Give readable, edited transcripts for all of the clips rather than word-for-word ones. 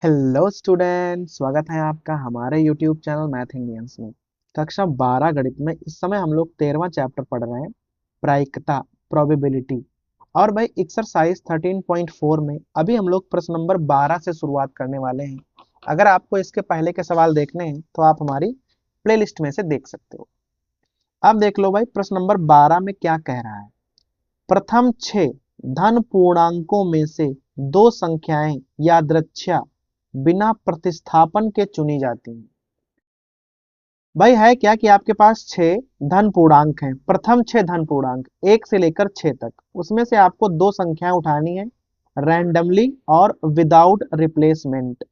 Hello student, स्वागत है आपका हमारे यूट्यूब चैनल मैथ इंडियंस में। कक्षा 12 गणित में इस समय हम लोग 13वां चैप्टर पढ़ रहे हैं, प्रायिकता, प्रोबेबिलिटी। और भाई एक्सरसाइज 13.4 में अभी हम लोग प्रश्न नंबर 12 से शुरुआत करने वाले हैं। अगर आपको इसके पहले के सवाल देखने हैं तो आप हमारी प्लेलिस्ट में से देख सकते हो। अब देख लो भाई, प्रश्न नंबर 12 में क्या कह रहा है। प्रथम 6 धन पूर्णांकों में से दो संख्याएं यादृच्छा बिना प्रतिस्थापन के चुनी जाती हैं। भाई है क्या कि आपके पास 6 धन पूर्णांक हैं, प्रथम 6 धन पूर्णांक 1 से लेकर 6 तक। उसमें से आपको दो संख्याएं उठानी है रैंडमली और विदाउट रिप्लेसमेंट।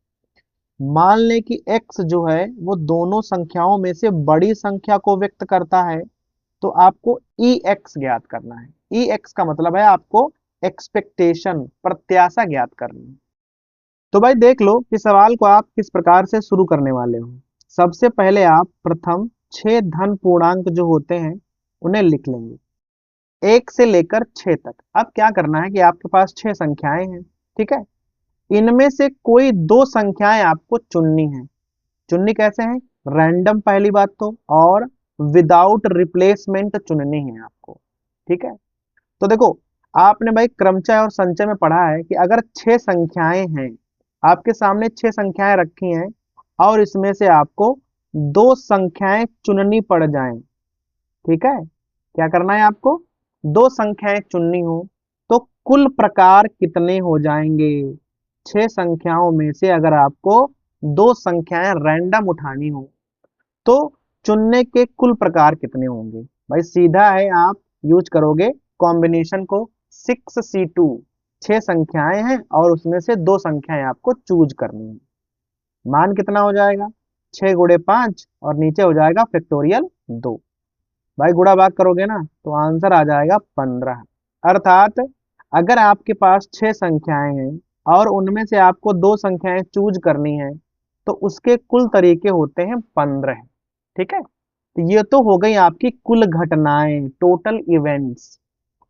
मान लें कि x जो है वो दोनों संख्याओं में से बड़ी संख्या को व्यक्त करता है, तो आपको ex ज्ञात करना है। ex का मतलब है आपको एक्सपेक्टेशन, प्रत्याशा ज्ञात करनी है। तो भाई देख लो कि सवाल को आप किस प्रकार से शुरू करने वाले हो। सबसे पहले आप प्रथम 6 धन पूर्णांक जो होते हैं उन्हें लिख लेंगे 1 से लेकर 6 तक। अब क्या करना है कि आपके पास 6 संख्याएं हैं, ठीक है। इनमें से कोई दो संख्याएं आपको चुननी है। चुननी कैसे है? रैंडम पहली बात तो, और विदाउट रिप्लेसमेंट चुननी है आपको, ठीक है। तो देखो, आपने भाई क्रमचय और संचय में पढ़ा है कि अगर 6 संख्याएं हैं, आपके सामने 6 संख्याएं रखी हैं और इसमें से आपको दो संख्याएं चुननी पड़ जाएं, ठीक है। क्या करना है आपको? दो संख्याएं चुननी हो तो कुल प्रकार कितने हो जाएंगे? 6 संख्याओं में से अगर आपको दो संख्याएं रैंडम उठानी हो तो चुनने के कुल प्रकार कितने होंगे? भाई सीधा है, आप यूज करोगे कॉम्बिनेशन को 6C2। 6 संख्याएं हैं और उसमें से दो संख्याएं आपको चूज करनी है। मान कितना हो जाएगा? 6 गुणे 5 और नीचे हो जाएगा फैक्टोरियल 2। भाई गुणा भाग करोगे ना तो आंसर आ जाएगा 15। अर्थात अगर आपके पास 6 संख्याएं हैं और उनमें से आपको दो संख्याएं चूज करनी है तो उसके कुल तरीके होते हैं 15, ठीक है। तो ये तो हो गई आपकी कुल घटनाएं, टोटल इवेंट्स।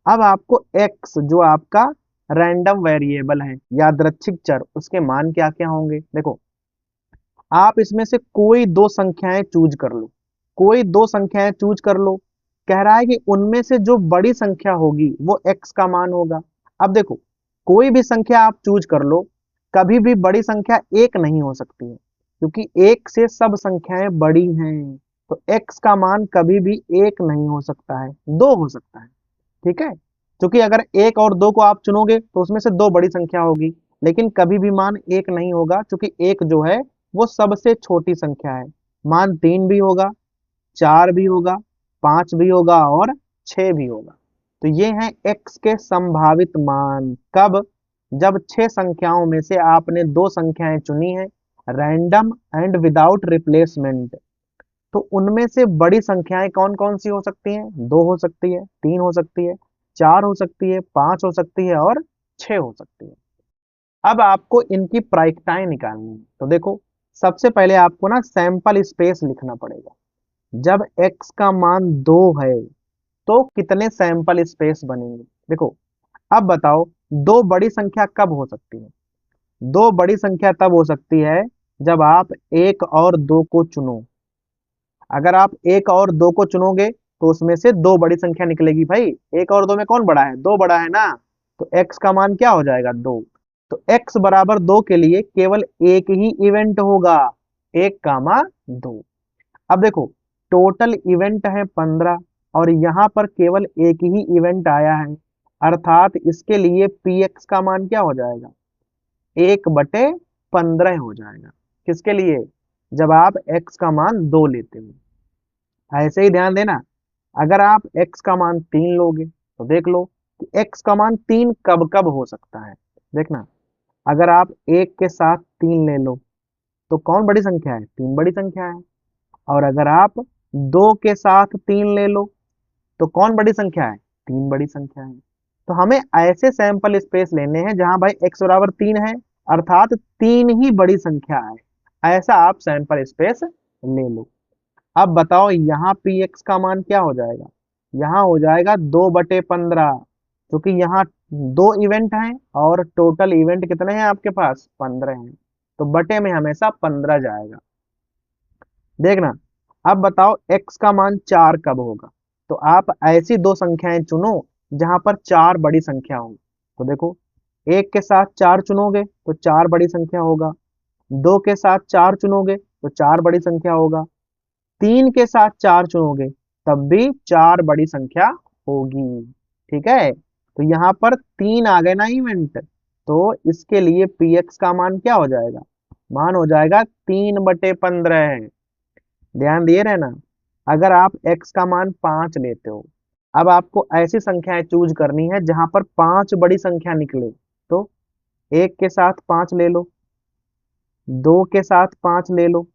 अब आपको x जो आपका रैंडम वेरिएबल है, यादृच्छिक चर, उसके मान क्या क्या होंगे? देखो, आप इसमें से कोई दो संख्याएं चूज कर लो। कोई दो संख्याएं चूज कर लो। कह रहा है कि उनमें से जो बड़ी संख्या होगी वो x का मान होगा। अब देखो, कोई भी संख्या आप चूज कर लो, कभी भी बड़ी संख्या एक नहीं हो सकती है, क्योंकि एक से सब संख्याएं बड़ी हैं। तो x का मान कभी भी एक नहीं हो सकता है, दो हो सकता है, ठीक है। क्योंकि अगर एक और दो को आप चुनोगे तो उसमें से दो बड़ी संख्या होगी, लेकिन कभी भी मान एक नहीं होगा, क्योंकि एक जो है वो सबसे छोटी संख्या है। मान 3 भी होगा, 4 भी होगा, 5 भी होगा और 6 भी होगा। तो ये है x के संभावित मान। कब? जब 6 संख्याओं में से आपने दो संख्याएं चुनी है रैंडम एंड विदाउट रिप्लेसमेंट। तो उनमें से बड़ी संख्याएं कौन कौन सी हो सकती हैं? दो हो सकती है, तीन हो सकती है, चार हो सकती है, पांच हो सकती है और छह हो सकती है। अब आपको इनकी प्रायिकताएं निकालनी है। तो देखो, सबसे पहले आपको ना सैंपल स्पेस लिखना पड़ेगा। जब x का मान 2 है तो कितने सैंपल स्पेस बनेंगे? देखो, अब बताओ, दो बड़ी संख्या कब हो सकती है? दो बड़ी संख्या तब हो सकती है जब आप एक और दो को चुनो। अगर आप एक और दो को चुनोगे तो उसमें से दो बड़ी संख्या निकलेगी। भाई एक और दो में कौन बड़ा है? दो बड़ा है ना। तो x का मान क्या हो जाएगा? 2। तो x बराबर 2 के लिए केवल एक ही इवेंट होगा, 1, 2। अब देखो, टोटल इवेंट है 15 और यहाँ पर केवल एक ही इवेंट आया है, अर्थात इसके लिए px का मान क्या हो जाएगा? 1/15 हो जाएगा। किसके लिए? जब आप x का मान 2 लेते हो। ऐसे ही ध्यान देना, अगर आप x का मान 3 लोगे तो देख लो कि x का मान 3 कब कब हो सकता है। देखना, अगर आप एक के साथ 3 ले लो तो कौन बड़ी संख्या है? 3 बड़ी संख्या है। और अगर आप 2 के साथ 3 ले लो तो कौन बड़ी संख्या है? 3 बड़ी संख्या है। तो हमें ऐसे सैंपल स्पेस लेने हैं जहां भाई x बराबर 3 है, अर्थात 3 ही बड़ी संख्या है। ऐसा आप सैंपल स्पेस ले लो। अब बताओ, यहाँ px का मान क्या हो जाएगा? यहाँ हो जाएगा 2/15, क्योंकि यहाँ दो इवेंट हैं और टोटल इवेंट कितने हैं आपके पास? 15 हैं। तो बटे में हमेशा 15 जाएगा। देखना, अब बताओ x का मान 4 कब होगा। तो आप ऐसी दो संख्याएं चुनो जहां पर 4 बड़ी संख्या हो। तो देखो, एक के साथ 4 चुनोगे तो 4 बड़ी संख्या होगा, दो के साथ 4 चुनोगे तो 4 बड़ी संख्या होगा, 3 के साथ 4 चुनोगे तब भी 4 बड़ी संख्या होगी। ठीक है, तो यहाँ पर 3 आ गए ना इवेंट, तो इसके लिए px का मान क्या हो जाएगा, मान हो जाएगा 3/15। ध्यान दिए रहना, अगर आप x का मान 5 लेते हो, अब आपको ऐसी संख्याएं चूज करनी है जहां पर 5 बड़ी संख्या निकले। तो एक के साथ 5 ले लो, दो के साथ 5 ले लो,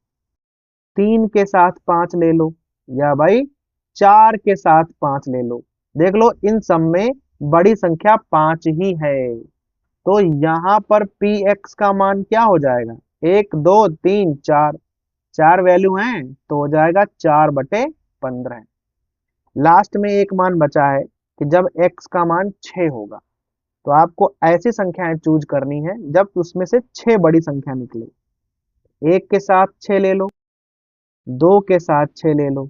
3 के साथ 5 ले लो, या भाई 4 के साथ 5 ले लो। देख लो, इन सब में बड़ी संख्या 5 ही है। तो यहाँ पर px का मान क्या हो जाएगा, 1 2 3 4, 4 वैल्यू हैं तो हो जाएगा 4/15। लास्ट में एक मान बचा है कि जब x का मान 6 होगा, तो आपको ऐसी संख्याएं चूज करनी है जब उसमें से 6 बड़ी संख्या निकले। एक के साथ 6 ले लो, दो के साथ 6 ले लो,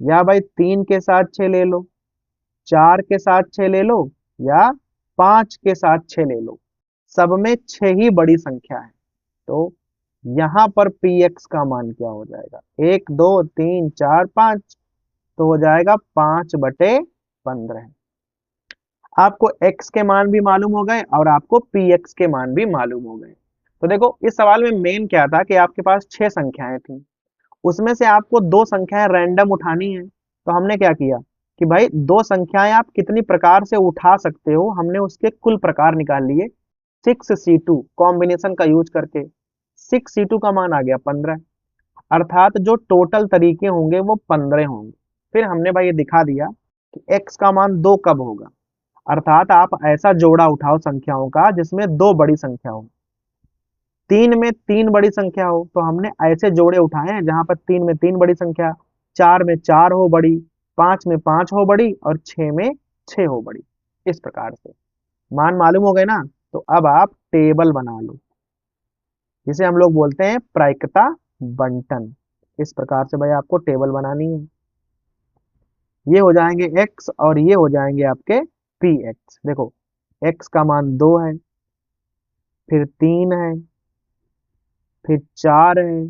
या भाई 3 के साथ 6 ले लो, 4 के साथ 6 ले लो, या 5 के साथ 6 ले लो। सब में 6 ही बड़ी संख्या है। तो यहाँ पर px का मान क्या हो जाएगा, 1 2 3 4 5, तो हो जाएगा 5/15। आपको x के मान भी मालूम हो गए और आपको px के मान भी मालूम हो गए। तो देखो, इस सवाल में मेन क्या था कि आपके पास 6 संख्याएं थी, उसमें से आपको दो संख्याएं रैंडम उठानी है। तो हमने क्या किया कि भाई दो संख्याएं आप कितनी प्रकार से उठा सकते हो, हमने उसके कुल प्रकार निकाल लिए 6c2 कॉम्बिनेशन का यूज करके। 6c2 का मान आ गया 15, अर्थात जो टोटल तरीके होंगे वो 15 होंगे। फिर हमने भाई ये दिखा दिया कि x का मान 2 कब होगा, अर्थात आप ऐसा जोड़ा उठाओ संख्याओं का जिसमें दो बड़ी संख्या हो। 3 में 3 बड़ी संख्या हो, तो हमने ऐसे जोड़े उठाए हैं जहां पर 3 में 3 बड़ी संख्या, 4 में 4 हो बड़ी, 5 में 5 हो बड़ी और 6 में 6 हो बड़ी। इस प्रकार से मान मालूम हो गए ना। तो अब आप टेबल बना लो, जिसे हम लोग बोलते हैं प्रायिकता बंटन। इस प्रकार से भाई आपको टेबल बनानी है। ये हो जाएंगे x और ये हो जाएंगे आपके px। देखो, x का मान 2 है, फिर 3 है, फिर 4 है,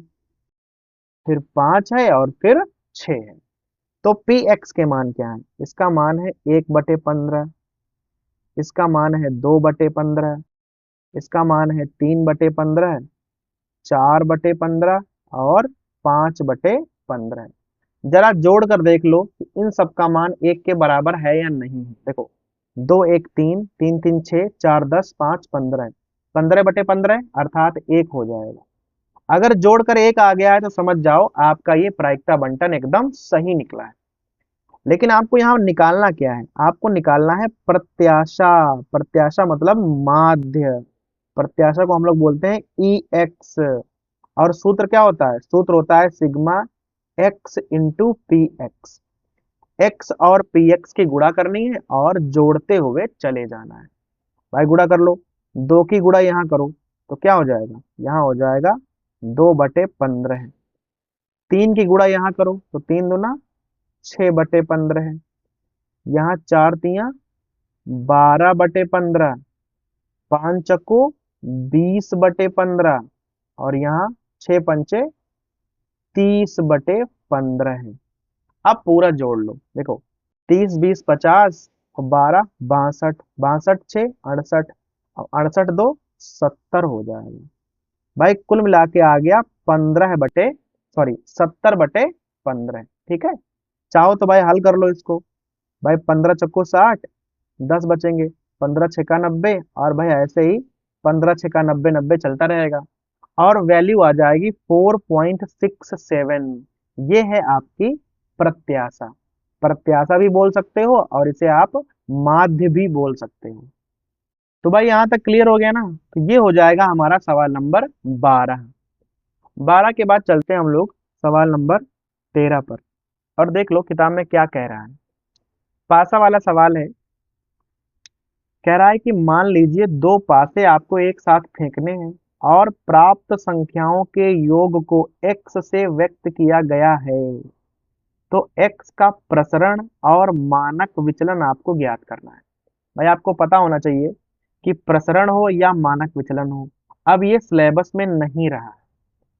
फिर 5 है और फिर 6 है। तो px के मान क्या है, इसका मान है 1/15, इसका मान है 2/15, इसका मान है 3/15, 4/15 और 5/15। जरा जोड़ कर देख लो कि इन सब का मान एक के बराबर है या नहीं है। देखो, 2 1 3 3 3 6 4 10 5 15, 15/15 अर्थात 1 हो जाएगा। अगर जोड़कर 1 आ गया है तो समझ जाओ आपका ये प्रायिकता बंटन एकदम सही निकला है। लेकिन आपको यहाँ निकालना क्या है, आपको निकालना है प्रत्याशा। प्रत्याशा मतलब माध्य। प्रत्याशा को हम लोग बोलते हैं ई एक्स। और सूत्र क्या होता है, सूत्र होता है sigma x into P x. X और पी एक्स की गुणा करनी है और जोड़ते हुए चले जाना है। भाई गुणा कर लो, 2 की गुणा यहाँ करो तो क्या हो जाएगा, यहाँ हो जाएगा 2/15 है। 3 की गुणा यहाँ करो तो 3 दूना 6/15 है। यहाँ 4 तियां 12/15, 5 चक्को 20/15 और यहाँ 6 पंचे 30/15 है। अब पूरा जोड़ लो, देखो 30 20 50 और 12 62, 62 6 68 और 68 2 70 हो जाएगा। भाई कुल मिला के आ गया 70/15। ठीक है, चाहो तो भाई हल कर लो इसको। भाई 15 चक्को 60, 10 बचेंगे, 15 6 का 90 और भाई ऐसे ही 15 6 का 90 90 चलता रहेगा और वैल्यू आ जाएगी 4.67। ये है आपकी प्रत्याशा। प्रत्याशा भी बोल सकते हो और इसे आप माध्य भी बोल सकते हो। तो भाई यहाँ तक क्लियर हो गया ना। तो ये हो जाएगा हमारा सवाल नंबर 12। 12 के बाद चलते हैं हम लोग सवाल नंबर 13 पर। और देख लो किताब में क्या कह रहा है। पासा वाला सवाल है। कह रहा है कि मान लीजिए दो पासे आपको एक साथ फेंकने हैं और प्राप्त संख्याओं के योग को x से व्यक्त किया गया है। तो x का प्रसरण और मानक विचलन आपको ज्ञात करना है। भाई आपको पता होना चाहिए कि प्रसरण हो या मानक विचलन हो। अब ये सिलेबस में नहीं रहा है,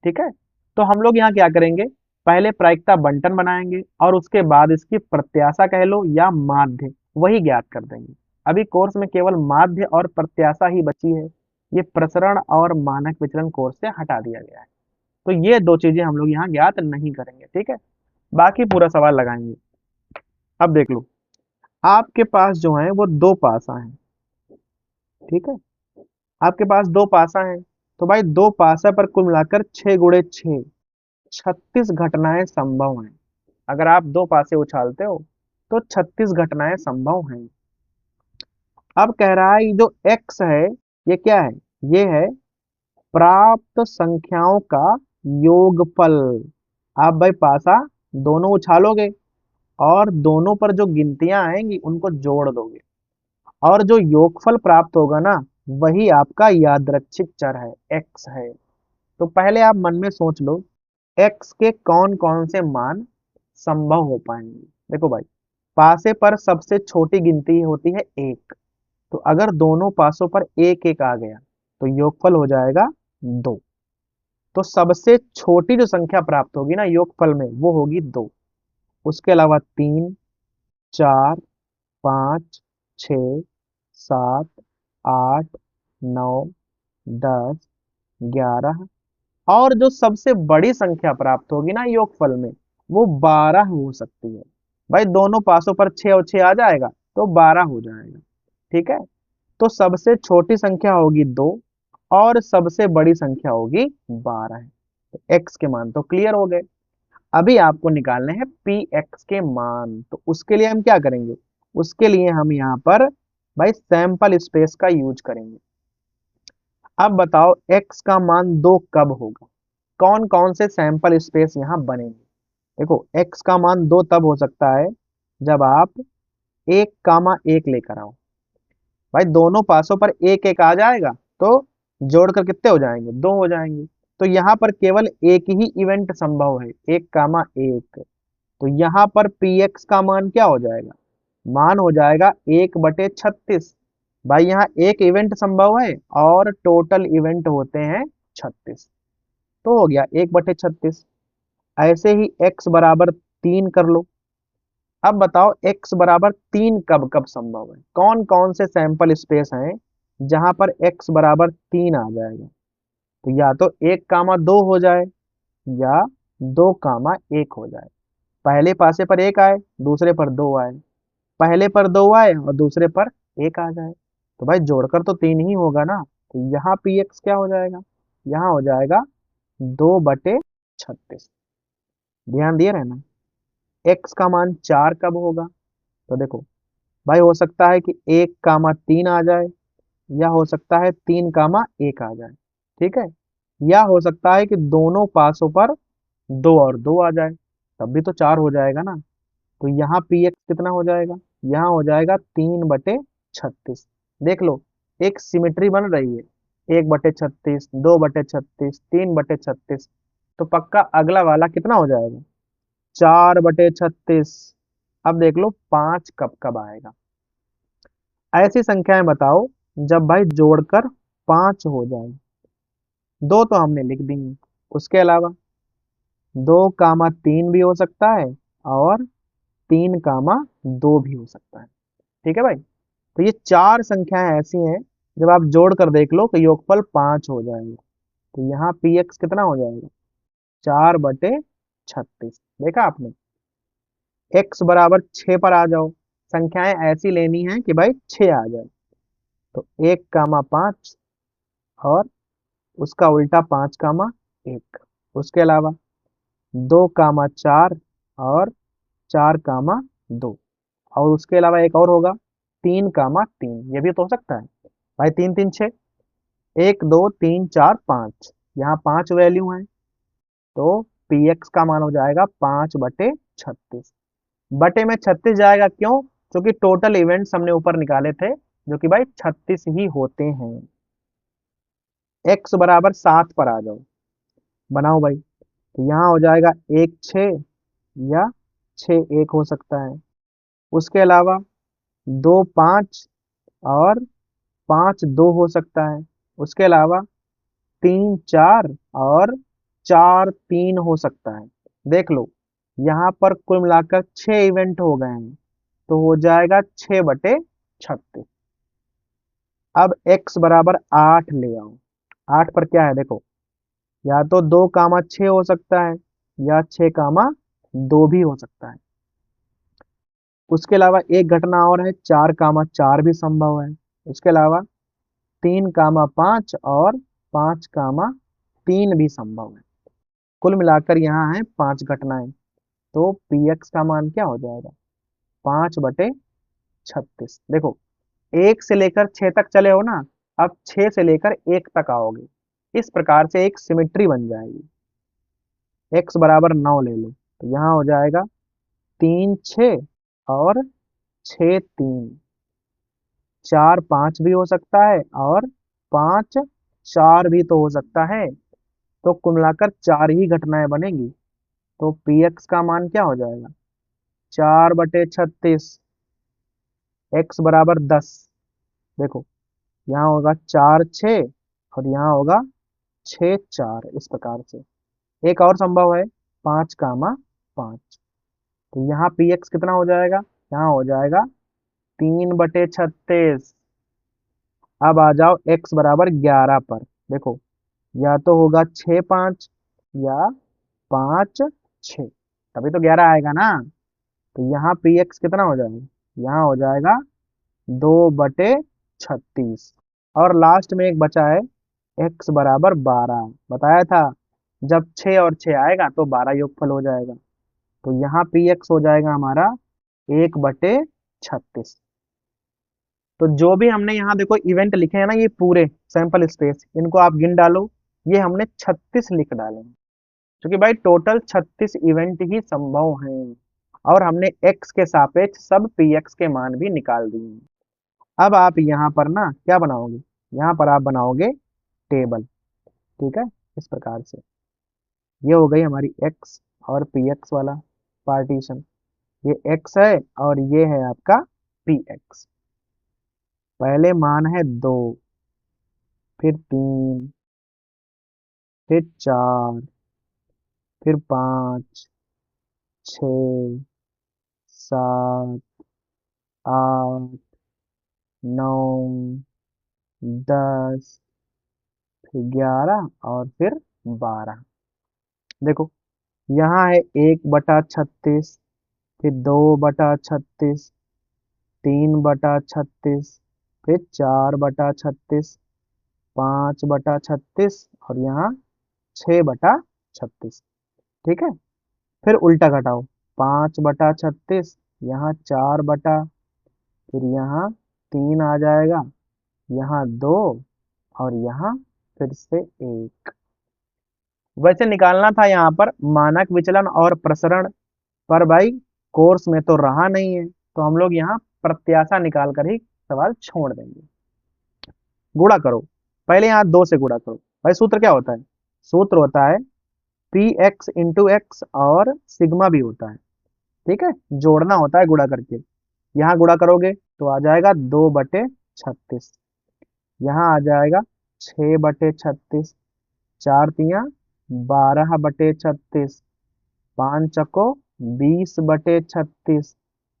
ठीक है। तो हम लोग यहाँ क्या करेंगे, पहले प्रायिकता बंटन बनाएंगे और उसके बाद इसकी प्रत्याशा कह लो या माध्य वही ज्ञात कर देंगे। अभी कोर्स में केवल माध्य और प्रत्याशा ही बची है। ये प्रसरण और मानक विचलन कोर्स से हटा दिया गया है। तो ये दो चीजें हम लोग यहाँ ज्ञात नहीं करेंगे, ठीक है। बाकी पूरा सवाल लगाएंगे। अब देख लो, आपके पास जो है वो दो पासा है, ठीक है। आपके पास दो पासा है, तो भाई दो पासा पर कुल मिलाकर 6 × 6 36 घटनाएं संभव हैं। अगर आप दो पासे उछालते हो तो 36 घटनाएं संभव हैं। अब कह रहा है ये जो x है ये क्या है, ये है प्राप्त संख्याओं का योगफल। आप भाई पासा दोनों उछालोगे और दोनों पर जो गिनतियां आएंगी उनको जोड़ दोगे और जो योगफल प्राप्त होगा ना वही आपका यादृच्छिक चर है, x है। तो पहले आप मन में सोच लो x के कौन कौन से मान संभव हो पाएंगे। देखो भाई, पासे पर सबसे छोटी गिनती होती है एक, तो अगर दोनों पासों पर एक एक आ गया तो योगफल हो जाएगा 2। तो सबसे छोटी जो संख्या प्राप्त होगी ना योगफल में वो होगी 2। उसके अलावा 3, 4, 5, 6, 7, 8, 9, 10, 11 और जो सबसे बड़ी संख्या प्राप्त होगी ना योगफल में वो 12 हो सकती है। भाई दोनों पासों पर 6 और 6 आ जाएगा तो 12 हो जाएगा, ठीक है। तो सबसे छोटी संख्या होगी 2 और सबसे बड़ी संख्या होगी 12 है। तो x के मान तो क्लियर हो गए। अभी आपको निकालने हैं पी एक्स के मान। तो उसके लिए हम क्या करेंगे, उसके लिए हम यहाँ पर भाई सैंपल स्पेस का यूज करेंगे। अब बताओ x का मान 2 कब होगा, कौन कौन से सैंपल स्पेस यहाँ बनेंगे। देखो x का मान 2 तब हो सकता है जब आप 1, 1 लेकर आओ। भाई दोनों पासों पर एक एक आ जाएगा तो जोड़कर कितने हो जाएंगे, 2 हो जाएंगे। तो यहाँ पर केवल एक ही इवेंट संभव है, 1, 1। तो यहाँ पर पी एक्स का मान क्या हो जाएगा, मान हो जाएगा 1/36। भाई यहाँ एक इवेंट संभव है और टोटल इवेंट होते हैं 36। तो हो गया 1/36। ऐसे ही x बराबर 3 कर लो। अब बताओ x बराबर 3 कब कब संभव है, कौन कौन से सैंपल स्पेस हैं जहां पर x बराबर 3 आ जाएगा। तो या तो 1, 2 हो जाए या 2, 1 हो जाए। पहले पासे पर 1 आए, दूसरे पर 2 आए, पहले पर 2 आए और दूसरे पर 1 आ जाए। तो भाई जोड़कर तो 3 ही होगा ना। तो यहाँ पी एक्स क्या हो जाएगा, यहाँ हो जाएगा 2/36। ध्यान दिए रहना। x का मान 4 कब होगा, तो देखो भाई हो सकता है कि 1, 3 आ जाए या हो सकता है 3, 1 आ जाए, ठीक है। या हो सकता है कि दोनों पासों पर 2 और 2 आ जाए, तब भी तो 4 हो जाएगा ना। तो यहाँ पी एक्स कितना हो जाएगा, यहाँ हो जाएगा 3/36। देख लो एक सिमेट्री बन रही है, 1/36, 2/36, 3/36। तो पक्का अगला वाला कितना हो जाएगा, 4/36। अब देख लो 5 कब कब आएगा। ऐसी संख्याएं बताओ जब भाई जोड़कर 5 हो जाए। 2 तो हमने लिख दी है, उसके अलावा 2, 3 भी हो सकता है और 3, 2 भी हो सकता है, ठीक है भाई। तो ये चार संख्याएं ऐसी हैं जब आप जोड़ कर देख लो तो योगफल 5 हो जाएगा। तो यहाँ पी एक्स कितना हो जाएगा, 4/36। देखा आपने। x बराबर 6 पर आ जाओ, संख्याएं ऐसी लेनी है कि भाई 6 आ जाए। तो 1, 5 और उसका उल्टा 5, 1। उसके अलावा 2, 4 और 4, 2। और उसके अलावा एक और होगा 3, 3। ये भी तो हो सकता है भाई, 3, 3, 6। 1, 2, 3, 4, 5, यहाँ 5 वैल्यू हैं। तो पी एक्स का मान हो जाएगा 5/36। बटे में 36 जाएगा, क्यों, क्योंकि टोटल इवेंट्स हमने ऊपर निकाले थे जो कि भाई 36 ही होते हैं। x बराबर 7 पर आ जाओ, बनाओ भाई। तो यहाँ हो जाएगा 1 6 या 6 1 हो सकता है। उसके अलावा 2 5 और 5 2 हो सकता है। उसके अलावा 3 4 और 4 3 हो सकता है। देख लो, यहाँ पर कुल मिलाकर 6 इवेंट हो गए हैं, तो हो जाएगा 6/36। अब x बराबर 8 ले आओ। 8 पर क्या है देखो, या तो 2 6 हो सकता है या 6 2 भी हो सकता है। उसके अलावा एक घटना और है, 4 4 भी संभव है। उसके अलावा 3 5 और 5 3 भी संभव है। कुल मिलाकर यहाँ है 5 घटनाएं। तो पी एक्स का मान क्या हो जाएगा, 5/36। देखो, 1 से लेकर 6 तक चले हो ना, अब 6 से लेकर 1 तक आओगे। इस प्रकार से एक सिमेट्री बन जाएगी। x बराबर 9 ले लो, तो यहाँ हो जाएगा 3 6 और 6 3। 4 5 भी हो सकता है और 5 4 भी तो हो सकता है। तो कुल मिलाकर 4 ही घटनाएं बनेगी। तो पी एक्स का मान क्या हो जाएगा, 4/36। x बराबर 10। देखो, यहाँ होगा 4 6 और यहाँ होगा 6 4। इस प्रकार से एक और संभव है, 5 5। तो यहाँ पी एक्स कितना हो जाएगा, यहाँ हो जाएगा 3/36। अब आ जाओ x बराबर 11 पर। देखो, या तो होगा 6 5 या 5 6, तभी तो 11 आएगा ना। तो यहाँ पी एक्स कितना हो जाएगा, यहाँ हो जाएगा 2/36। और लास्ट में एक बचा है, x बराबर 12। बताया था, जब 6 और 6 आएगा तो 12 योगफल हो जाएगा। तो यहाँ पी एक्स हो जाएगा हमारा 1/36। तो जो भी हमने यहाँ देखो इवेंट लिखे हैं ना, ये पूरे सैंपल स्पेस, इनको आप गिन डालो। ये हमने 36 लिख डाले हैं, क्योंकि भाई टोटल 36 इवेंट ही संभव हैं। और हमने x के सापेक्ष सब पी एक्स के मान भी निकाल दिए हैं। अब आप यहाँ पर ना क्या बनाओगे, यहाँ पर आप बनाओगे टेबल। ठीक है, इस प्रकार से ये हो गई हमारी x और पी एक्स वाला पार्टीशन। ये x है और ये है आपका पी एक्स। पहले मान है 2, फिर 3, फिर 4, फिर 5 6 7 8 9 10, फिर 11 और फिर 12। देखो, यहाँ है 1/36, फिर 2/36, 3/36, फिर 4/36, 5/36 और यहाँ 6/36। ठीक है, फिर उल्टा घटाओ, 5/36, यहाँ 4 फिर यहाँ 3 आ जाएगा, यहाँ 2 और यहाँ फिर से 1। वैसे निकालना था यहाँ पर मानक विचलन और प्रसरण, पर भाई कोर्स में तो रहा नहीं है, तो हम लोग यहाँ प्रत्याशा निकाल कर ही सवाल छोड़ देंगे। गुणा करो, पहले यहाँ 2 से गुणा करो। भाई सूत्र क्या होता है, सूत्र होता है पी एक्स इंटू एक्स और सिग्मा भी होता है। ठीक है, जोड़ना होता है गुणा करके। यहाँ गुणा करोगे तो आ जाएगा 2/36। यहाँ आ जाएगा 6/36। 4 तियां 12/36। 5 चको 20/36।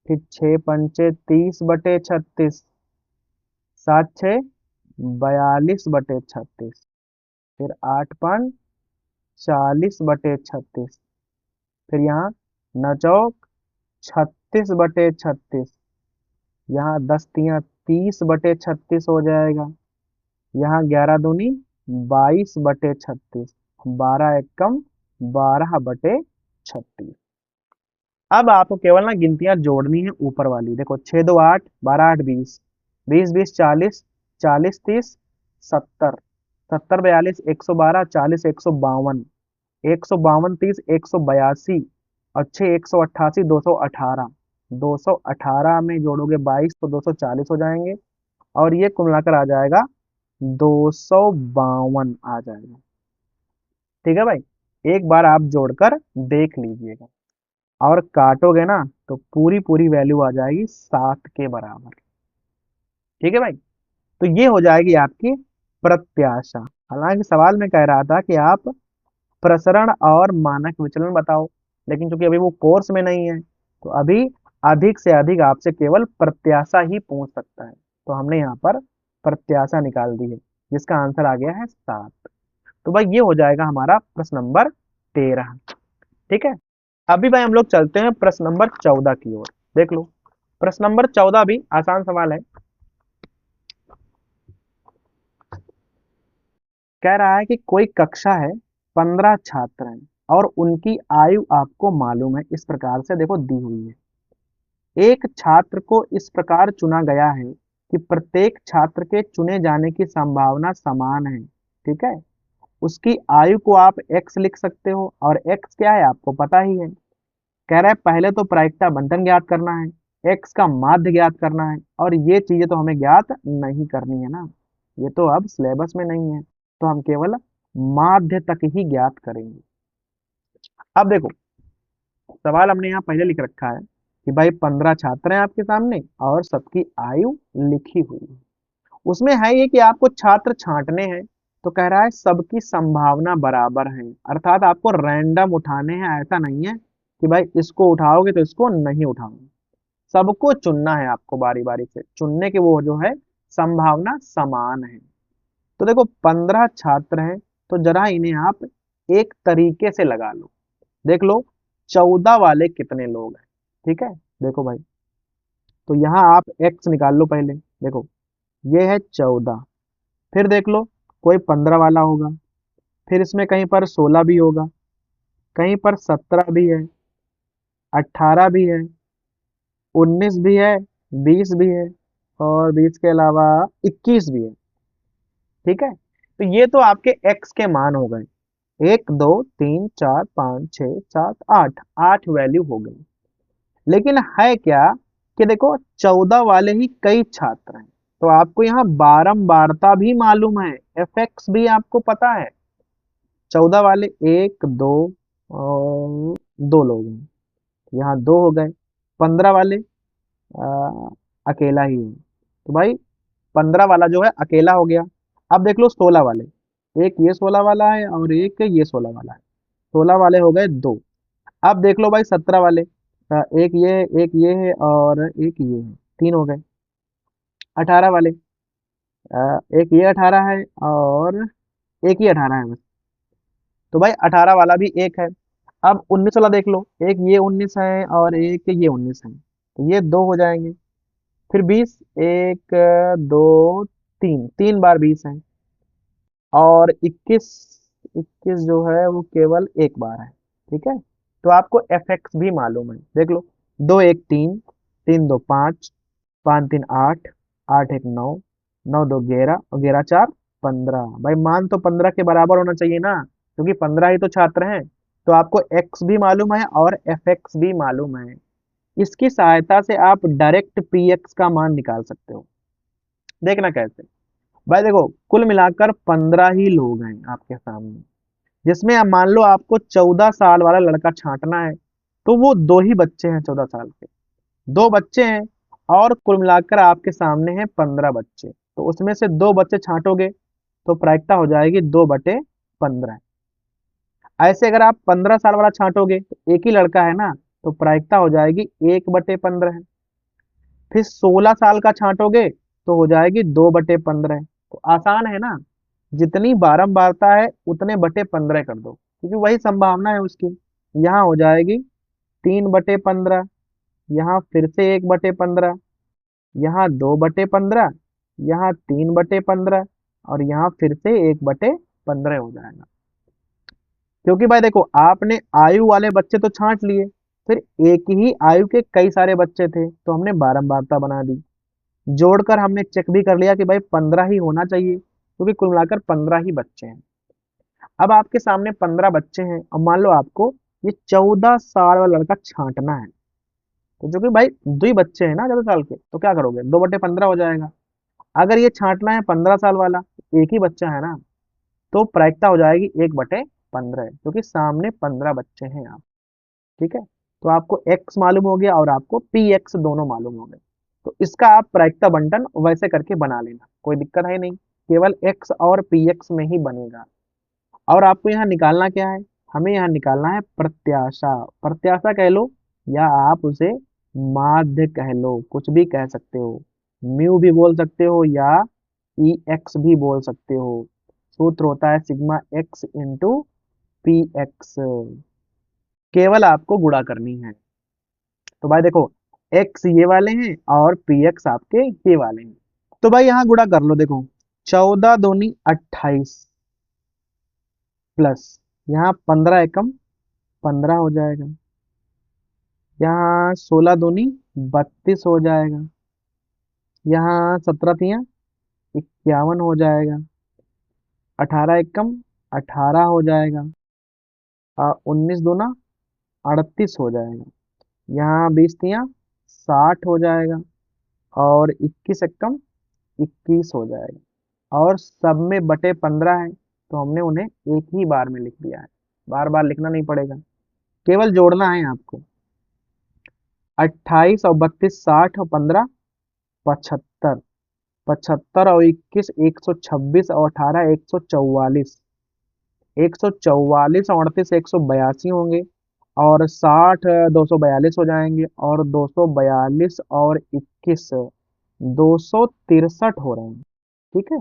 फिर 6 पंचे 30/36। 7 6 42/36। फिर 8 5 40/36। फिर यहाँ 9 चौक 36/36। यहाँ 10 तियां 30/36 हो जाएगा। यहाँ 11 दूनी 22/36। 12 एकम 12/36। अब आपको केवल ना गिनतियां जोड़नी है ऊपर वाली। देखो, 6 2 8, 12 8 20, 20 20 40, 40 30 70, 70 42 112, 40 152, 152 30 182 और 6 188 218। 218 में जोड़ोगे 22 तो 240 हो जाएंगे। और ये कुल मिलाकर आ जाएगा 252 आ जाएगा। ठीक है भाई, एक बार आप जोड़कर देख लीजिएगा, और काटोगे ना तो पूरी पूरी वैल्यू आ जाएगी 7 के बराबर। ठीक है भाई, तो ये हो जाएगी आपकी प्रत्याशा। हालांकि सवाल में कह रहा था कि आप प्रसरण और मानक विचलन बताओ, लेकिन चूंकि अभी वो कोर्स में नहीं है, तो अभी अधिक से अधिक आपसे केवल प्रत्याशा ही पूछ सकता है। तो हमने यहाँ पर प्रत्याशा निकाल दी है, जिसका आंसर आ गया है 7। तो भाई ये हो जाएगा हमारा प्रश्न नंबर 13। ठीक है, अभी भाई हम लोग चलते हैं प्रश्न नंबर 14 की ओर। देख लो, प्रश्न नंबर 14 भी आसान सवाल है। कह रहा है कि कोई कक्षा है, 15 छात्र हैं, और उनकी आयु आपको मालूम है, इस प्रकार से देखो दी हुई है। एक छात्र को इस प्रकार चुना गया है कि प्रत्येक छात्र के चुने जाने की संभावना समान है। ठीक है, उसकी आयु को आप x लिख सकते हो, और x क्या है आपको पता ही है। कह रहा है पहले तो प्रायिकता बंटन ज्ञात करना है, x का माध्य ज्ञात करना है, और ये चीजें तो हमें ज्ञात नहीं करनी है ना, ये तो अब सिलेबस में नहीं है, तो हम केवल माध्य तक ही ज्ञात करेंगे। अब देखो, सवाल हमने यहाँ पहले लिख रखा है कि भाई 15 छात्र हैं आपके सामने और सबकी आयु लिखी हुई है। उसमें है ये कि आपको छात्र छांटने हैं, तो कह रहा है सबकी संभावना बराबर है, अर्थात आपको रैंडम उठाने हैं, ऐसा नहीं है कि भाई इसको उठाओगे तो इसको नहीं उठाओगे। सबको चुनना है आपको, बारी बारी से चुनने की वो जो है संभावना समान है। तो देखो 15 छात्र हैं, तो जरा इन्हें आप एक तरीके से लगा लो। देख लो 14 वाले कितने लोग हैं। ठीक है, देखो भाई, तो यहाँ आप x निकाल लो पहले। देखो ये है 14, फिर देख लो कोई 15 वाला होगा, फिर इसमें कहीं पर 16 भी होगा, कहीं पर 17 भी है, 18 भी है, 19 भी है, 20 भी है, और 20 के अलावा 21 भी है। ठीक है, तो ये तो आपके x के मान हो गए। 1 2 3 4 5 6 7 8, 8 वैल्यू हो गई। लेकिन है क्या कि देखो 14 वाले ही कई छात्र हैं, तो आपको यहाँ बारंबारता भी मालूम है, fx भी आपको पता है। 14 वाले एक दो और दो लोग हैं, यहाँ दो हो गए। 15 वाले अकेला ही है, तो भाई 15 वाला जो है अकेला हो गया। अब देख लो 16 वाले, एक ये 16 वाला है और एक ये 16 वाला है, 16 वाले हो गए दो। अब देख लो भाई 17 वाले, एक ये है और एक ये है, तीन हो गए। 18 वाले, एक ये 18 है और एक ही 18 है बस, तो भाई 18 वाला भी एक है। अब 19 वाला देख लो, एक ये 19 है और एक ये 19 है, तो ये दो हो जाएंगे। फिर 20, एक दो तीन, तीन बार 20 है, और 21, 21 जो है वो केवल एक बार है। ठीक है, तो आपको एफ एक्स भी मालूम है। देख लो, दो एक तीन, तीन दो पाँच, पाँच तीन आठ, आठ एक नौ, नौ दो 11 और 11 4 15। भाई मान तो 15 के बराबर होना चाहिए ना, क्योंकि 15 ही तो छात्र हैं। तो आपको एक्स भी मालूम है और एफ एक्स भी मालूम है। इसकी सहायता से आप डायरेक्ट पी एक्स का मान निकाल सकते हो। देखना कैसे। भाई देखो, कुल मिलाकर 15 ही लोग हैं आपके सामने, जिसमें आप मान लो आपको 14 साल वाला लड़का छांटना है, तो वो दो ही बच्चे हैं 14 साल के, दो बच्चे हैं, और कुल मिलाकर आपके सामने हैं 15 बच्चे, तो उसमें से दो बच्चे छांटोगे तो प्रायिकता हो जाएगी 2/15। ऐसे अगर आप 15 साल वाला छांटोगे तो एक ही लड़का है ना, तो प्रायिकता हो जाएगी 1/15। फिर 16 साल का छांटोगे तो हो जाएगी 2/15। तो आसान है ना, जितनी बारंबारता है उतने बटे 15 कर दो, क्योंकि वही संभावना है उसकी। यहाँ हो जाएगी 3/15, यहाँ फिर से 1/15, यहाँ 2/15, यहाँ 3/15, और यहाँ फिर से 1/15 हो जाएगा। क्योंकि भाई देखो, आपने आयु वाले बच्चे तो छांट लिए, फिर एक ही आयु के कई सारे बच्चे थे, तो हमने बारंबारता बना दी। जोड़कर हमने चेक भी कर लिया कि भाई 15 ही होना चाहिए, क्योंकि कुल मिलाकर 15 ही बच्चे हैं। अब आपके सामने 15 बच्चे हैं, और मान लो आपको ये 14 साल वाला लड़का छांटना है, तो जो कि भाई दो ही बच्चे हैं ना 14 साल के, तो क्या करोगे, 2/15 हो जाएगा। अगर ये छांटना है 15 साल वाला, एक ही बच्चा है ना, तो प्रायिकता हो जाएगी 1/15, क्योंकि सामने 15 बच्चे हैं आप। ठीक है, तो आपको x मालूम हो गया और आपको px दोनों मालूम हो गए। तो इसका आप प्रायिकता बंटन वैसे करके बना लेना, कोई दिक्कत है नहीं, केवल x और px में ही बनेगा। और आपको यहाँ निकालना क्या है, हमें यहाँ निकालना है प्रत्याशा। प्रत्याशा कह लो या आप उसे माध्य कह लो, कुछ भी कह सकते हो, म्यू भी बोल सकते हो या ई एक्स भी बोल सकते हो। सूत्र होता है sigma x into P x. केवल आपको गुणा करनी है। तो भाई देखो, एक्स ये वाले हैं और पी एक्स आपके ये वाले हैं। तो भाई यहाँ गुणा कर लो, देखो 14 दूनी 28 प्लस यहाँ 15 एकम 15 हो जाएगा, यहाँ 16 दूनी 32 हो जाएगा, यहाँ 17 तिया 51 हो जाएगा, 18 एकम 18 हो जाएगा, 19 दूना 38 हो जाएगा, यहाँ 20 तिया 60 हो जाएगा, और 21 एकम 21 हो जाएगा। और सब में बटे 15 है, तो हमने उन्हें एक ही बार में लिख दिया है, बार बार लिखना नहीं पड़ेगा, केवल जोड़ना है आपको। 28 और 32 60 और 15 75, 75 और 21 126 और 18 144, 144 और 38 182 होंगे, और 60 242 हो जाएंगे, और 242 और 21 263 हो रहे हैं। ठीक है,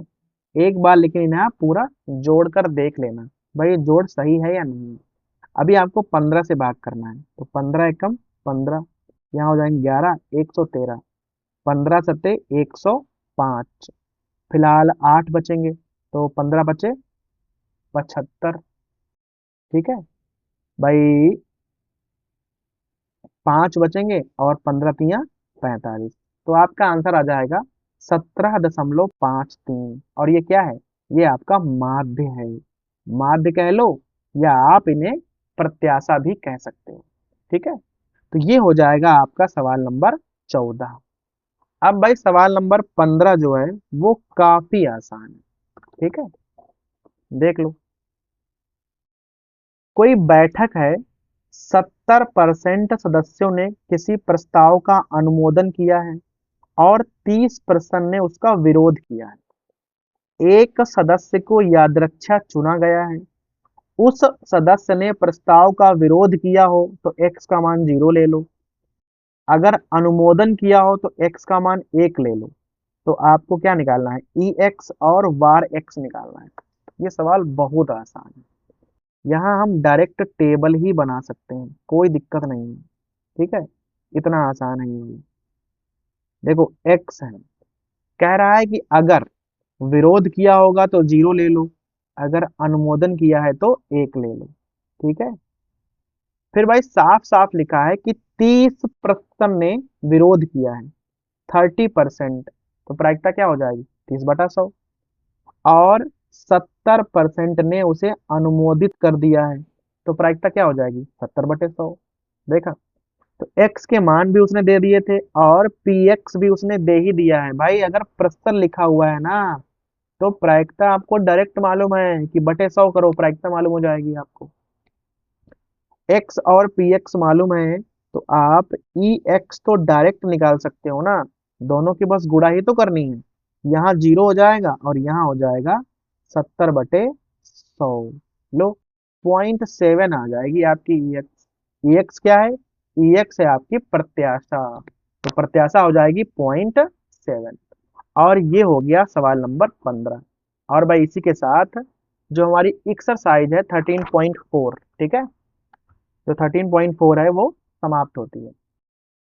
एक बार लेकिन इन्हें आप पूरा जोड़ कर देख लेना, भाई ये जोड़ सही है या नहीं। अभी आपको 15 से भाग करना है, तो 15 एकम 15, यहाँ हो जाएंगे 11 113, 15 सत्ते 105, फिलहाल 8 बचेंगे, तो 15 बचे 75। ठीक है भाई, 5 बचेंगे और 15 तिया 45, तो आपका आंसर आ जाएगा 17.53। और ये क्या है, ये आपका माध्य है, माध्य कह लो या आप इन्हें प्रत्याशा भी कह सकते हो। ठीक है, तो ये हो जाएगा आपका सवाल नंबर 14। अब भाई सवाल नंबर 15 जो है वो काफी आसान है। ठीक है, देख लो, कोई बैठक है, 70% सदस्यों ने किसी प्रस्ताव का अनुमोदन किया है और 30% ने उसका विरोध किया है। एक सदस्य को यादृच्छा चुना गया है, उस सदस्य ने प्रस्ताव का विरोध किया हो तो x का मान 0 ले लो, अगर अनुमोदन किया हो तो x का मान 1 ले लो। तो आपको क्या निकालना है, ई एक्स और वार एक्स निकालना है। ये सवाल बहुत आसान है, यहाँ हम डायरेक्ट टेबल ही बना सकते हैं, कोई दिक्कत नहीं है। ठीक है, इतना आसान है ये। देखो एक्स है, कह रहा है कि अगर विरोध किया होगा तो 0 ले लो, अगर अनुमोदन किया है तो 1 ले लो। ठीक है, फिर भाई साफ साफ लिखा है कि 30% ने विरोध किया है, 30%, तो प्रायिकता क्या हो जाएगी 30/100। और 70% ने उसे अनुमोदित कर दिया है, तो प्रायिकता क्या हो जाएगी 70/100। देखा, तो x के मान भी उसने दे दिए थे और px भी उसने दे ही दिया है। भाई अगर प्रश्न लिखा हुआ है ना, तो प्रायिकता आपको डायरेक्ट मालूम है कि बटे 100 करो, प्रायिकता मालूम हो जाएगी आपको। x और px मालूम है, तो आप ex तो डायरेक्ट निकाल सकते हो ना, दोनों की बस गुणा ही तो करनी है। यहाँ 0 हो जाएगा और यहाँ हो जाएगा 70/100। लो, 0.7 आ जाएगी आपकी ex। ex क्या है, ex है आपकी प्रत्याशा, तो प्रत्याशा हो जाएगी 0.7। और ये हो गया सवाल नंबर 15। और भाई इसी के साथ जो हमारी एक्सरसाइज है 13.4, ठीक है, जो 13.4 है वो समाप्त होती है।